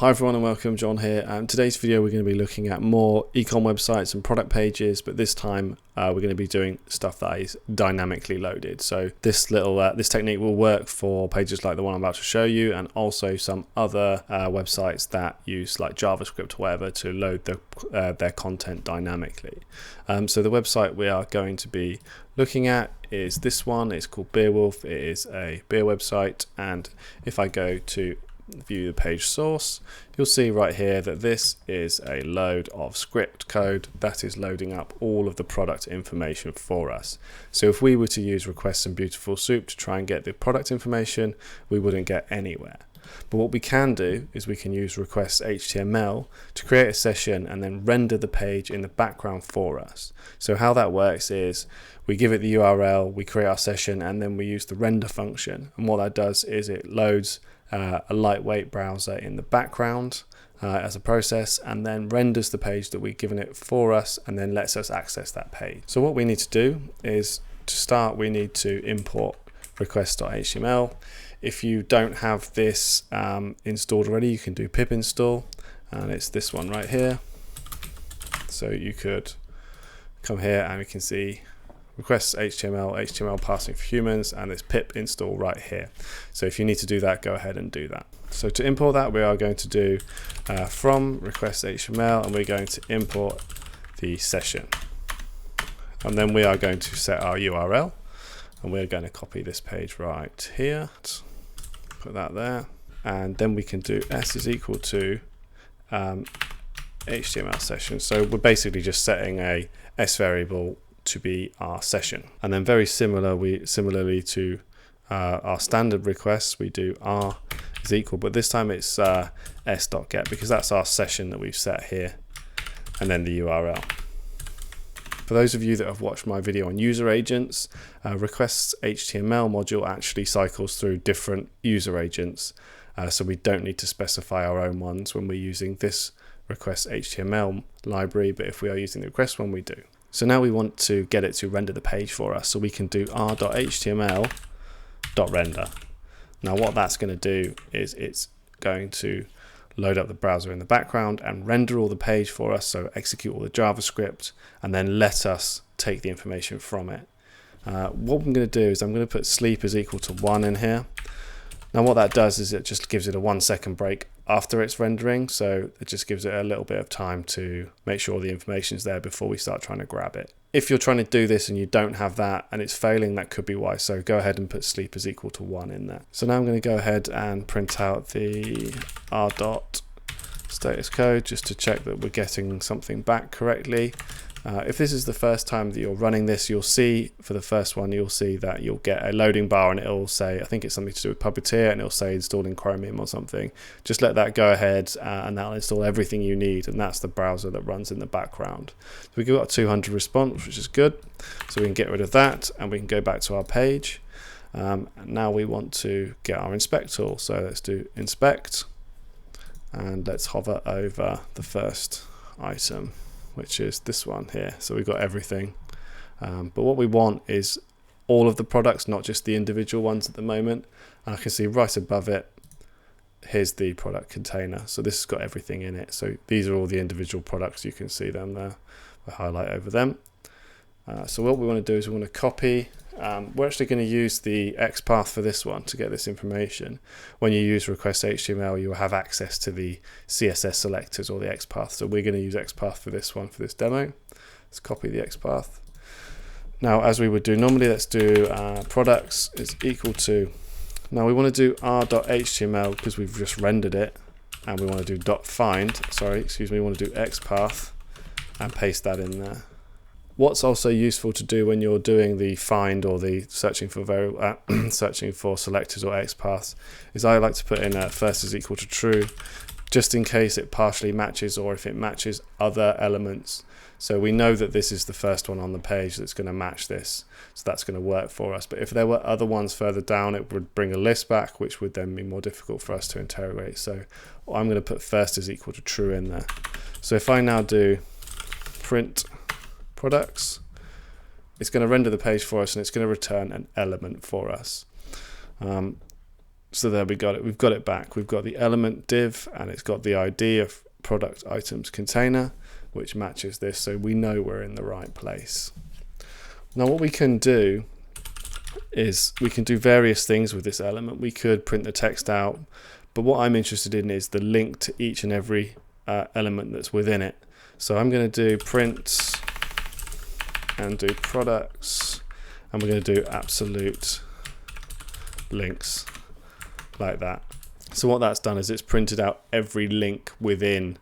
Hi everyone and welcome, John here. Today's video we're going to be looking at more ecom websites and product pages, but this time we're going to be doing stuff that is dynamically loaded. So this technique will work for pages like the one I'm about to show you, and also some other websites that use like JavaScript or whatever to load their content dynamically. So the website we are going to be looking at is this one. It's called Beerwolf. It is a beer website, and if I go to view the page source, you'll see right here that this is a load of script code that is loading up all of the product information for us. So if we were to use request some beautiful soup to try and get the product information, we wouldn't get anywhere. But what we can do is we can use request HTML to create a session and then render the page in the background for us. So how that works is we give it the URL, we create our session, and then we use the render function. And what that does is it loads a lightweight browser in the background as a process, and then renders the page that we've given it for us, and then lets us access that page. So what we need to do is, to start, we need to import request.html. If you don't have this installed already, you can do pip install, and it's this one right here. So you could come here and we can see requests HTML passing for humans, and this pip install right here. So if you need to do that, go ahead and do that. So to import that, we are going to do from request HTML, and we're going to import the session. And then we are going to set our URL, and we're going to copy this page right here. Put that there. And then we can do s is equal to HTML session. So we're basically just setting a s variable to be our session. And then very similarly to our standard requests, we do r is equal, but this time it's s.get, because that's our session that we've set here, and then the URL. For those of you that have watched my video on user agents, requests HTML module actually cycles through different user agents, so we don't need to specify our own ones when we're using this request HTML library, but if we are using the request one, we do. So now we want to get it to render the page for us, so we can do r.html.render. Now what that's going to do is it's going to load up the browser in the background and render all the page for us, so execute all the JavaScript and then let us take the information from it. What I'm going to do is I'm going to put sleep is equal to 1 in here. Now what that does is it just gives it a 1 second break after it's rendering, so it just gives it a little bit of time to make sure the information's there before we start trying to grab it. If you're trying to do this and you don't have that and it's failing, that could be why, so go ahead and put sleep is equal to 1 in there. So now I'm going to go ahead and print out the r.status code just to check that we're getting something back correctly. If this is the first time that you're running this, you'll see, for the first one, you'll see that you'll get a loading bar and it'll say, I think it's something to do with Puppeteer, and it'll say installing Chromium or something. Just let that go ahead and that'll install everything you need, and that's the browser that runs in the background. So we've got a 200 response, which is good. So we can get rid of that and we can go back to our page. Now we want to get our inspect tool. So let's do inspect and let's hover over the first item, which is this one here. So we've got everything, but what we want is all of the products, not just the individual ones at the moment. And I can see right above it, here's the product container, so this has got everything in it. So these are all the individual products, you can see them there. I highlight over them. So what we want to do is we want to copy. We're actually going to use the XPath for this one to get this information. When you use request HTML, you'll have access to the CSS selectors or the XPath. So we're going to use XPath for this one, for this demo. Let's copy the XPath. Now, as we would do normally, let's do products is equal to. Now we want to do r.html because we've just rendered it, and we want to do .find. We want to do XPath and paste that in there. What's also useful to do when you're doing the find or the searching for selectors or XPaths is I like to put in first is equal to true, just in case it partially matches or if it matches other elements. So we know that this is the first one on the page that's going to match this, so that's going to work for us. But if there were other ones further down, it would bring a list back, which would then be more difficult for us to interrogate. So I'm going to put first is equal to true in there. So if I now do print products, it's going to render the page for us and it's going to return an element for us. So there we got it. We've got it back. We've got the element div, and it's got the ID of product items container, which matches this, so we know we're in the right place. Now what we can do is we can do various things with this element. We could print the text out, but what I'm interested in is the link to each and every element that's within it. So I'm going to do print and do products, and we're going to do absolute links like that. So what that's done is it's printed out every link within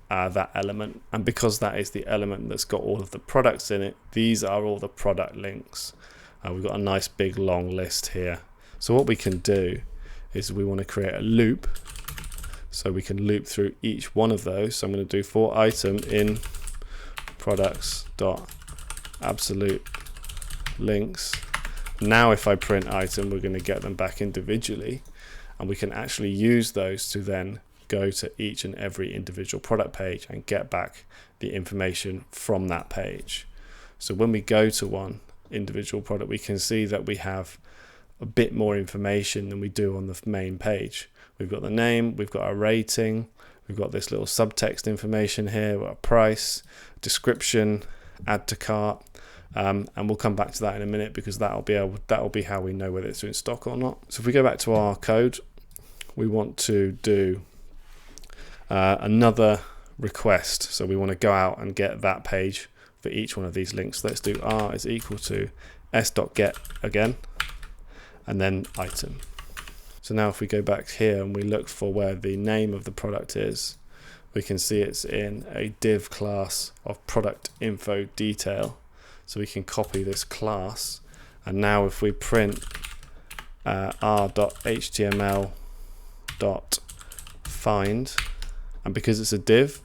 that element, and because that is the element that's got all of the products in it, these are all the product links. We've got a nice big long list here. So what we can do is we want to create a loop, so we can loop through each one of those. So I'm going to do for item in products dot absolute links. Now if I print item, we're going to get them back individually, and we can actually use those to then go to each and every individual product page and get back the information from that page. So when we go to one individual product, we can see that we have a bit more information than we do on the main page. We've got the name, we've got our rating, we've got this little subtext information here, we've got a price, description, add to cart, and we'll come back to that in a minute, because that'll be how we know whether it's in stock or not. So if we go back to our code, we want to do another request. So we want to go out and get that page for each one of these links. Let's do r is equal to s.get again, and then item. So now if we go back here and we look for where the name of the product is, we can see it's in a div class of product info detail. So we can copy this class, and now if we print r.html.find, and because it's a div,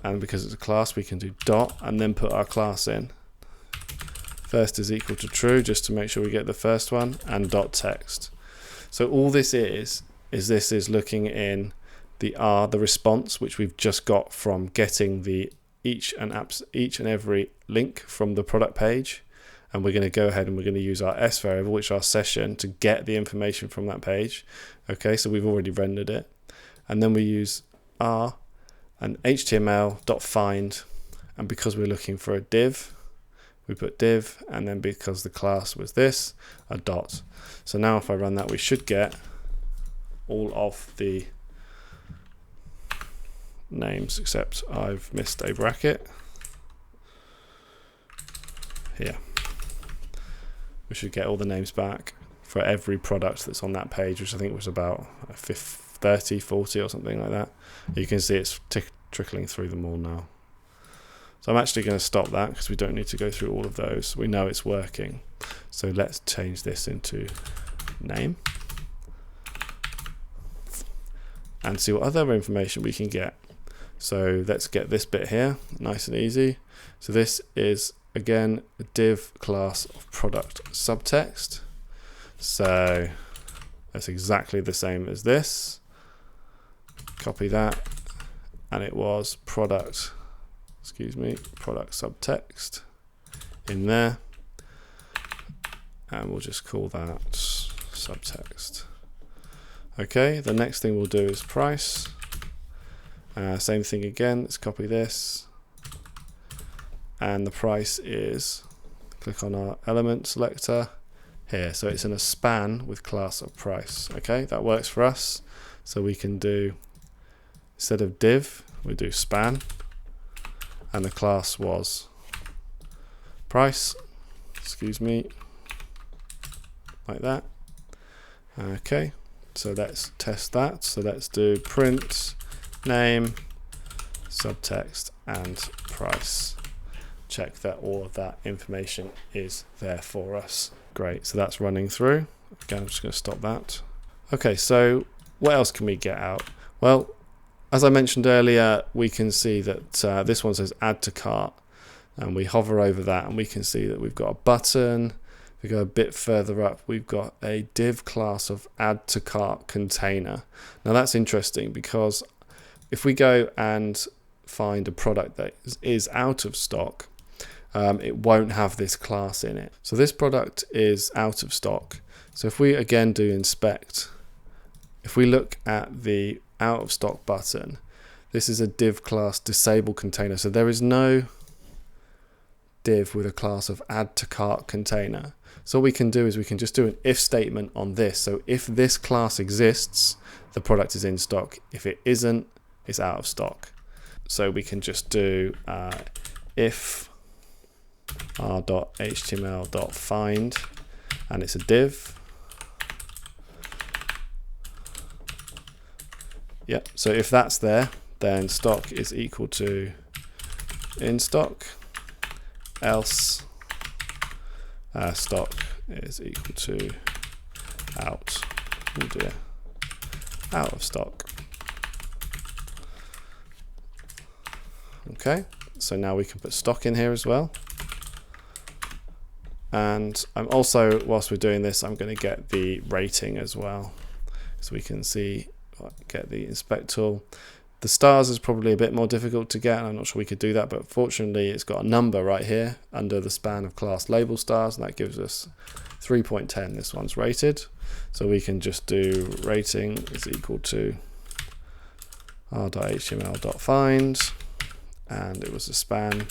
and because it's a class, we can do dot and then put our class in. First is equal to true, just to make sure we get the first one, and dot text. So all this is this is looking in the response, which we've just got from getting the each and every link from the product page, and we're going to go ahead and we're going to use our s variable, which is our session, to get the information from that page. Okay, so we've already rendered it, and then we use r and html.find, and because we're looking for a div, we put div, and then because the class was this, a dot. So now if I run that, we should get all of the names, except I've missed a bracket here. We should get all the names back for every product that's on that page, which I think was about 30, 40 or something like that. You can see it's trickling through them all now. So I'm actually going to stop that, because we don't need to go through all of those. We know it's working. So let's change this into name and see what other information we can get. So let's get this bit here, nice and easy. So this is again a div class of product subtext. So that's exactly the same as this. Copy that, and it was product subtext in there, and we'll just call that subtext. Okay, the next thing we'll do is price. Same thing again, let's copy this, and the price is, click on our element selector here, so it's in a span with class of price. Okay, that works for us. So we can do, instead of div, we do span, and the class was price, like that. Okay, so let's test that. So let's do print name, subtext, and price. Check that all of that information is there for us. Great, so that's running through. Again, I'm just going to stop that. Okay, so what else can we get out? Well, as I mentioned earlier, we can see that this one says add to cart, and we hover over that and we can see that we've got a button. If we go a bit further up, we've got a div class of add to cart container. Now that's interesting, because if we go and find a product that is out of stock, it won't have this class in it. So this product is out of stock. So if we again do inspect, if we look at the out of stock button, this is a div class disable container. So there is no div with a class of add to cart container. So what we can do is we can just do an if statement on this. So if this class exists, the product is in stock. If it isn't, it's out of stock. So we can just do if r.html.find, and it's a div. Yep. So if that's there, then stock is equal to in stock, else stock is equal to out. Oh dear. Out of stock. Okay, so now we can put stock in here as well. And I'm also, whilst we're doing this, I'm going to get the rating as well, so we can see, get the inspect tool. The stars is probably a bit more difficult to get, and I'm not sure we could do that, but fortunately it's got a number right here under the span of class label stars, and that gives us 3.10. This one's rated, so we can just do rating is equal to r.html.find, and it was a span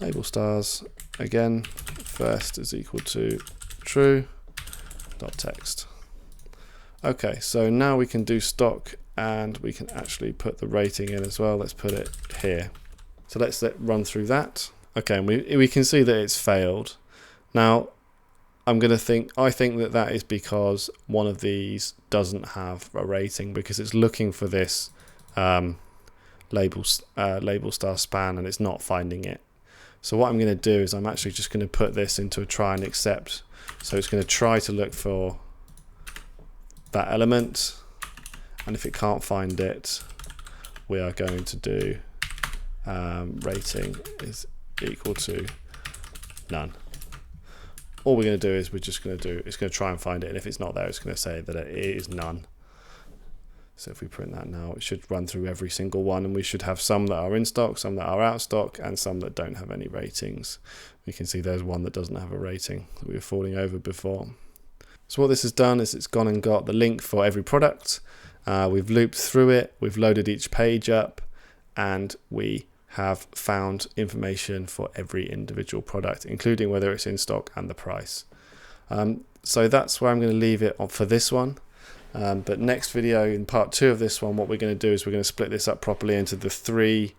label stars. Again, first is equal to true dot text. Okay, so now we can do stock, and we can actually put the rating in as well. Let's put it here. So let's run through that. Okay, and we can see that it's failed. Now I think that is because one of these doesn't have a rating, because it's looking for this label star span and it's not finding it. So what I'm going to do is I'm actually just going to put this into a try and accept. So it's going to try to look for that element, and if it can't find it, we are going to do rating is equal to none. All we're going to do is it's going to try and find it, and if it's not there, it's going to say that it is none. So if we print that now, it should run through every single one, and we should have some that are in stock, some that are out of stock, and some that don't have any ratings. We can see there's one that doesn't have a rating that we were falling over before. So what this has done is it's gone and got the link for every product. We've looped through it, we've loaded each page up, and we have found information for every individual product, including whether it's in stock and the price. So that's where I'm going to leave it for this one. But next video, in part 2 of this one, what we're going to do is we're going to split this up properly into the 3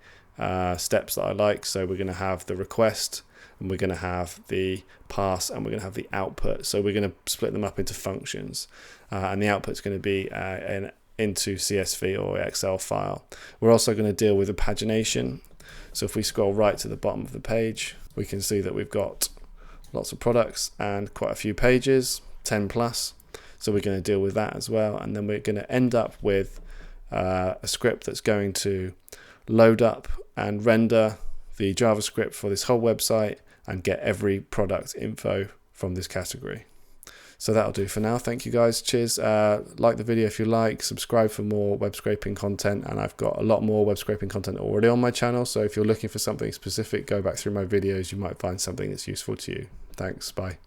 steps that I like. So we're going to have the request, and we're going to have the pass, and we're going to have the output. So we're going to split them up into functions, and the output is going to be into CSV or Excel file. We're also going to deal with the pagination. So if we scroll right to the bottom of the page, we can see that we've got lots of products and quite a few pages, 10 plus. So we're going to deal with that as well, and then we're going to end up with a script that's going to load up and render the JavaScript for this whole website and get every product info from this category. So that'll do for now. Thank you guys. Cheers. Like the video if you like, subscribe for more web scraping content, and I've got a lot more web scraping content already on my channel. So if you're looking for something specific, go back through my videos. You might find something that's useful to you. Thanks. Bye.